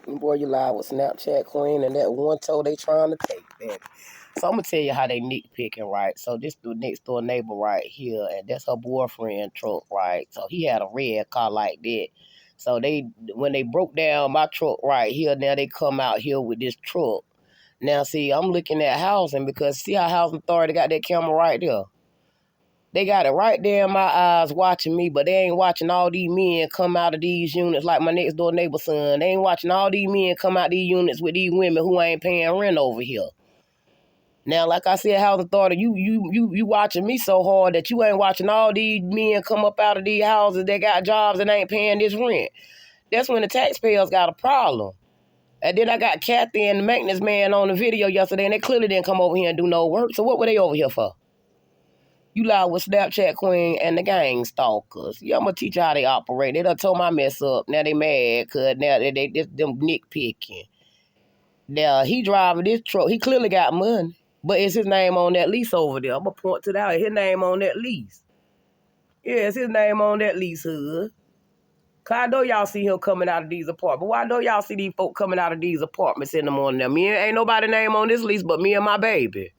Boy, you live with Snapchat Queen and that one toe they trying to take, baby. So I'm gonna tell you how they nitpicking, right? So this the next door neighbor right here, and that's her boyfriend truck, right? So he had a red car like that. So when they broke down my truck right here, now they come out here with this truck. Now see, I'm looking at housing because see how housing authority got that camera right there. They got it right there in my eyes watching me, but they ain't watching all these men come out of these units like my next door neighbor's son. They ain't watching all these men come out these units with these women who ain't paying rent over here. Now, like I said, housing authority, you watching me so hard that you ain't watching all these men come up out of these houses that got jobs and ain't paying this rent. That's when the taxpayers got a problem. And then I got Kathy and the maintenance man on the video yesterday, and they clearly didn't come over here and do no work. So what were they over here for? You lie with Snapchat Queen and the gang stalkers. Yeah, I'm going to teach you how they operate. They done told my mess up. Now they mad because now they them nitpicking. Now, he driving this truck. He clearly got money. But it's his name on that lease over there. I'm going to point to that. His name on that lease. Yeah, it's his name on that lease, HUD. Because I know y'all see him coming out of these apartments. Why know y'all see these folk coming out of these apartments in the morning? Now, me ain't nobody name on this lease but me and my baby.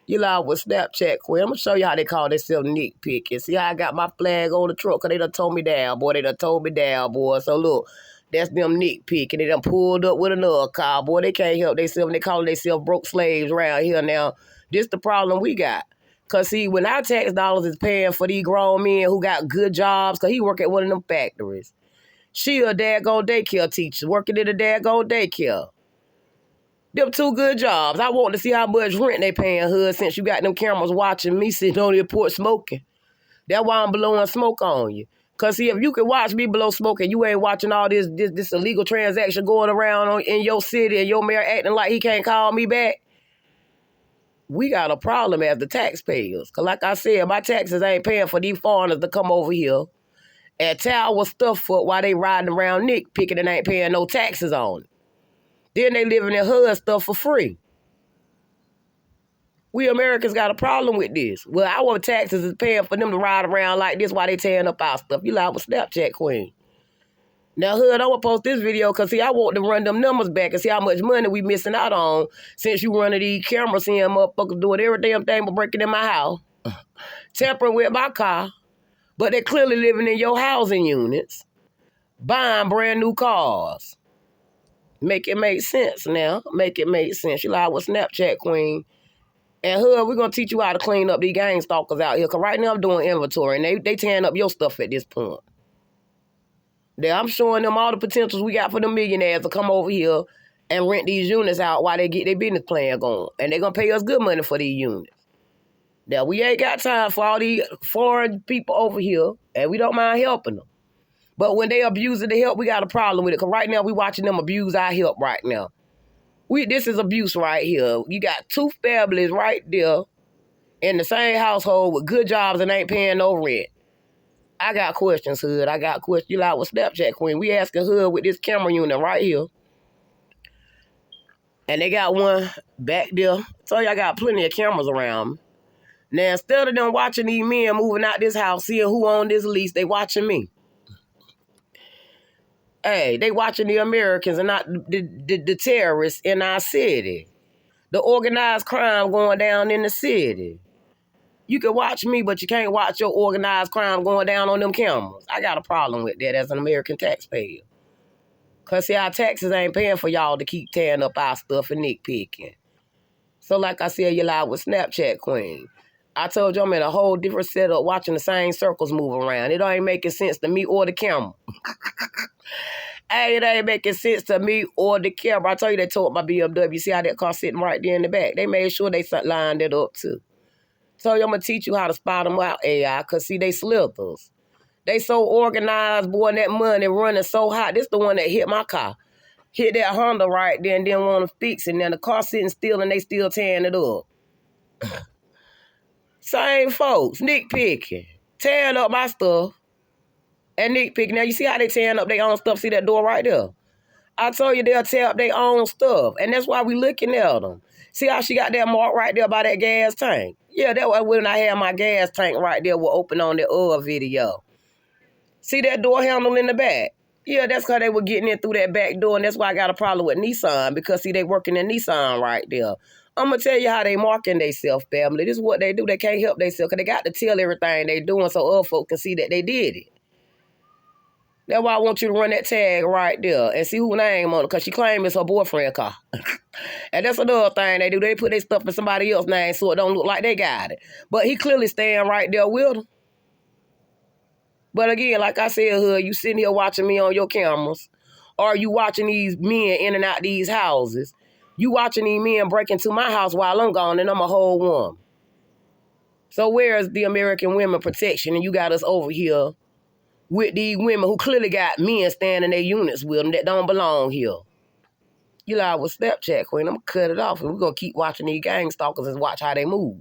You lie with Snapchat Queen. I'm going to show you how they call themselves nitpicking. See how I got my flag on the truck? Because they done told me down, boy. They done told me down, boy. So, look, that's them nitpicking. They done pulled up with another car, boy. They can't help themselves. They calling themselves broke slaves around here now. This the problem we got. Because, see, when our tax dollars is paying for these grown men who got good jobs, because he work at one of them factories. She a daggone daycare teacher working at a daggone daycare. Them two good jobs. I want to see how much rent they paying, HUD, since you got them cameras watching me sitting on the porch smoking. That's why I'm blowing smoke on you. Because, see, if you can watch me blow smoke and you ain't watching all this illegal transaction going around in your city and your mayor acting like he can't call me back, we got a problem as the taxpayers. Because, like I said, my taxes ain't paying for these foreigners to come over here and tear our stuff up while they riding around nitpicking and ain't paying no taxes on it. Then they living in HUD stuff for free. We Americans got a problem with this. Well, our taxes is paying for them to ride around like this while they tearing up our stuff. You like with Snapchat Queen. Now, HUD, I'm going to post this video because, see, I want to run them numbers back and see how much money we missing out on since you running these cameras, seeing motherfuckers doing every damn thing but breaking in my house, tampering with my car, but they're clearly living in your housing units, buying brand new cars. Make it make sense now. Make it make sense. You like with Snapchat Queen. And HUD, we're going to teach you how to clean up these gang stalkers out here. Because right now I'm doing inventory. And they tearing up your stuff at this point. Now I'm showing them all the potentials we got for the millionaires to come over here and rent these units out while they get their business plan going. And they're going to pay us good money for these units. Now, we ain't got time for all these foreign people over here. And we don't mind helping them. But when they abusing the help, we got a problem with it. Because right now we watching them abuse our help right now. This is abuse right here. You got two families right there in the same household with good jobs and ain't paying no rent. I got questions, HUD. I got questions. You like with Snapchat Queen. We asking HUD with this camera unit right here. And they got one back there. So y'all got plenty of cameras around. Now, instead of them watching these men moving out this house, seeing who on this lease, they watching me. Hey, they watching the Americans and not the terrorists in our city. The organized crime going down in the city. You can watch me, but you can't watch your organized crime going down on them cameras. I got a problem with that as an American taxpayer. Because, see, our taxes ain't paying for y'all to keep tearing up our stuff and nitpicking. So, like I said, you lie with Snapchat Queen. I told you I'm in a whole different setup watching the same circles move around. It ain't making sense to me or the camera. Hey, it ain't making sense to me or the camera. I told you they tore up my BMW. See how that car sitting right there in the back? They made sure they lined it up, too. So I'm going to teach you how to spot them out, AI, because, see, they slithers. They so organized, boy, and that money running so hot. This the one that hit my car. Hit that Honda right there and didn't want to fix it. And then the car sitting still and they still tearing it up. Same folks, nitpicking, tearing up my stuff and nitpicking. Now, you see how they tearing up their own stuff? See that door right there? I told you they'll tear up their own stuff. And that's why we looking at them. See how she got that mark right there by that gas tank? Yeah, that was when I had my gas tank right there was open on the other video. See that door handle in the back? Yeah, that's because they were getting in through that back door, and that's why I got a problem with Nissan, because, see, they working in Nissan right there. I'm going to tell you how they marking themselves, family. This is what they do. They can't help themselves because they got to tell everything they doing so other folk can see that they did it. That's why I want you to run that tag right there and see who name on it, because she claims it's her boyfriend car. And that's another thing they do. They put their stuff in somebody else's name so it don't look like they got it. But he clearly staying right there with her. But again, like I said, HUD, you sitting here watching me on your cameras, or you watching these men in and out these houses. You watching these men break into my house while I'm gone, and I'm a whole woman. So where's the American women protection? And you got us over here with these women who clearly got men staying in their units with them that don't belong here. You lie with Snapchat, Queen. I'm going to cut it off, and we're going to keep watching these gang stalkers and watch how they move.